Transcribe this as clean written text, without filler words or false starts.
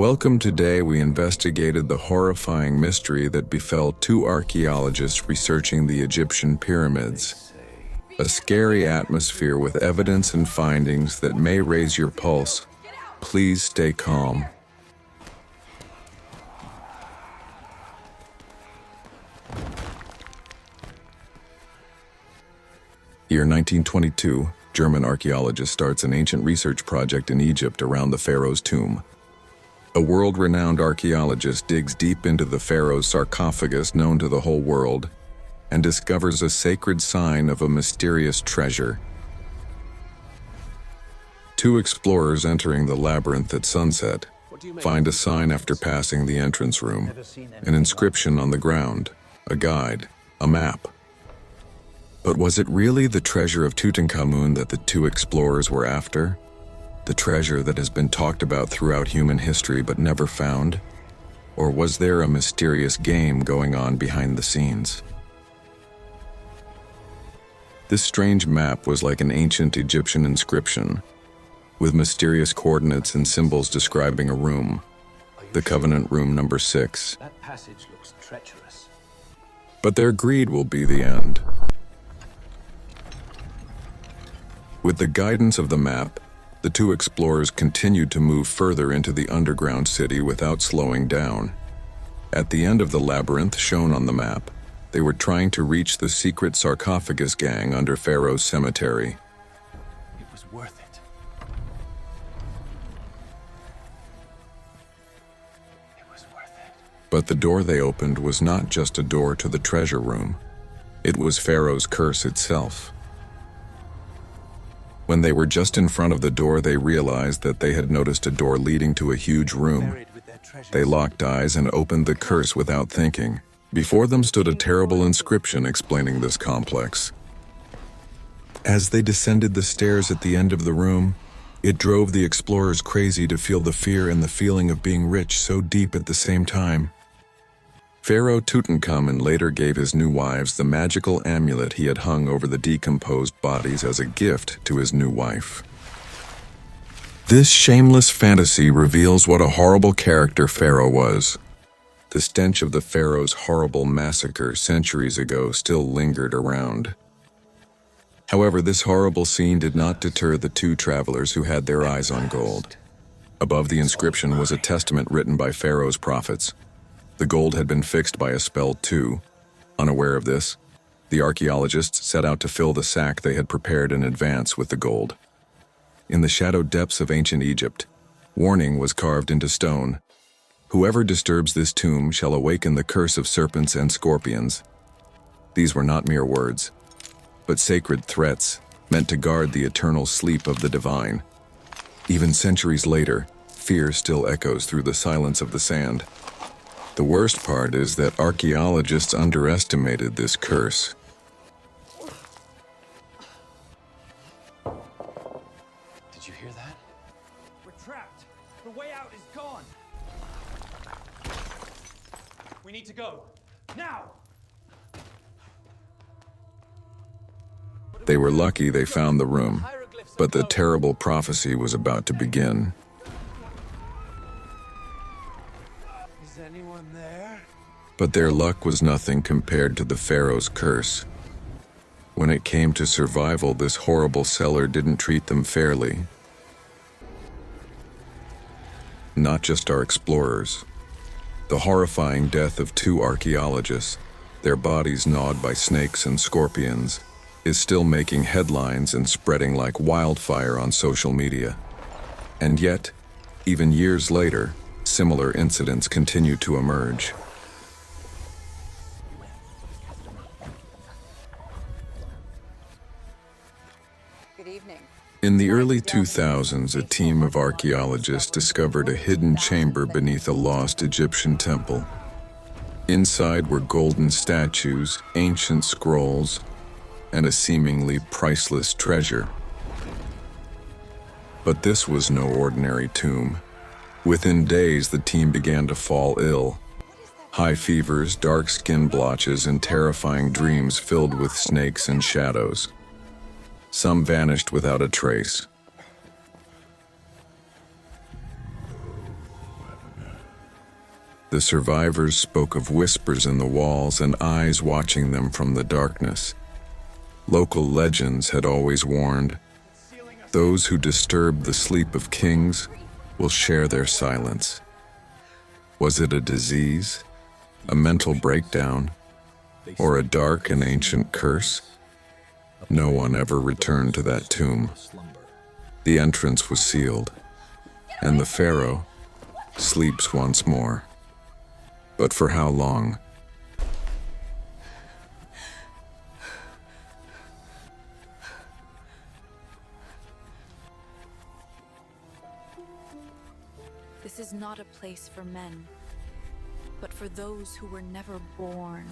Welcome. Today we investigated the horrifying mystery that befell two archaeologists researching the Egyptian pyramids. A scary atmosphere with evidence and findings that may raise your pulse. Please stay calm. Year 1922, German archaeologist starts an ancient research project in Egypt around the Pharaoh's tomb. A world-renowned archaeologist digs deep into the Pharaoh's sarcophagus known to the whole world and discovers a sacred sign of a mysterious treasure. Two explorers entering the labyrinth at sunset find a sign after passing the entrance room, an inscription on the ground, a guide, a map. But was it really the treasure of Tutankhamun that the two explorers were after? The treasure that has been talked about throughout human history but never found? Or was there a mysterious game going on behind the scenes? This strange map was like an ancient Egyptian inscription, with mysterious coordinates and symbols describing a room, the Covenant Room number 6. That passage looks treacherous. But their greed will be the end. With the guidance of the map, the two explorers continued to move further into the underground city without slowing down. At the end of the labyrinth shown on the map, they were trying to reach the secret sarcophagus gang under Pharaoh's cemetery. It was worth it. It was worth it. But the door they opened was not just a door to the treasure room. It was Pharaoh's curse itself. When they were just in front of the door, they realized that they had noticed a door leading to a huge room. They locked eyes and opened the curse without thinking. Before them stood a terrible inscription explaining this complex. As they descended the stairs at the end of the room, it drove the explorers crazy to feel the fear and the feeling of being rich so deep at the same time. Pharaoh Tutankhamun later gave his new wives the magical amulet he had hung over the decomposed bodies as a gift to his new wife. This shameless fantasy reveals what a horrible character Pharaoh was. The stench of the Pharaoh's horrible massacre centuries ago still lingered around. However, this horrible scene did not deter the two travelers who had their eyes on gold. Above the inscription was a testament written by Pharaoh's prophets. The gold had been fixed by a spell too. Unaware of this, the archaeologists set out to fill the sack they had prepared in advance with the gold. In the shadowed depths of ancient Egypt, warning was carved into stone. Whoever disturbs this tomb shall awaken the curse of serpents and scorpions. These were not mere words, but sacred threats meant to guard the eternal sleep of the divine. Even centuries later, fear still echoes through the silence of the sand. The worst part is that archaeologists underestimated this curse. Did you hear that? We're trapped. The way out is gone. We need to go. Now! They were lucky they found the room, but the terrible prophecy was about to begin. Is anyone there? But their luck was nothing compared to the Pharaoh's curse. When it came to survival, this horrible cellar didn't treat them fairly. Not just our explorers. The horrifying death of two archaeologists, their bodies gnawed by snakes and scorpions, is still making headlines and spreading like wildfire on social media. And yet, even years later, similar incidents continue to emerge. Good evening. In the early 2000s, a team of archaeologists discovered a hidden chamber beneath a lost Egyptian temple. Inside were golden statues, ancient scrolls, and a seemingly priceless treasure. But this was no ordinary tomb. Within days, the team began to fall ill. High fevers, dark skin blotches, and terrifying dreams filled with snakes and shadows. Some vanished without a trace. The survivors spoke of whispers in the walls and eyes watching them from the darkness. Local legends had always warned, those who disturb the sleep of kings will share their silence. Was it a disease, a mental breakdown, or a dark and ancient curse? No one ever returned to that tomb. The entrance was sealed, and the Pharaoh sleeps once more. But for how long? This is not a place for men, but for those who were never born.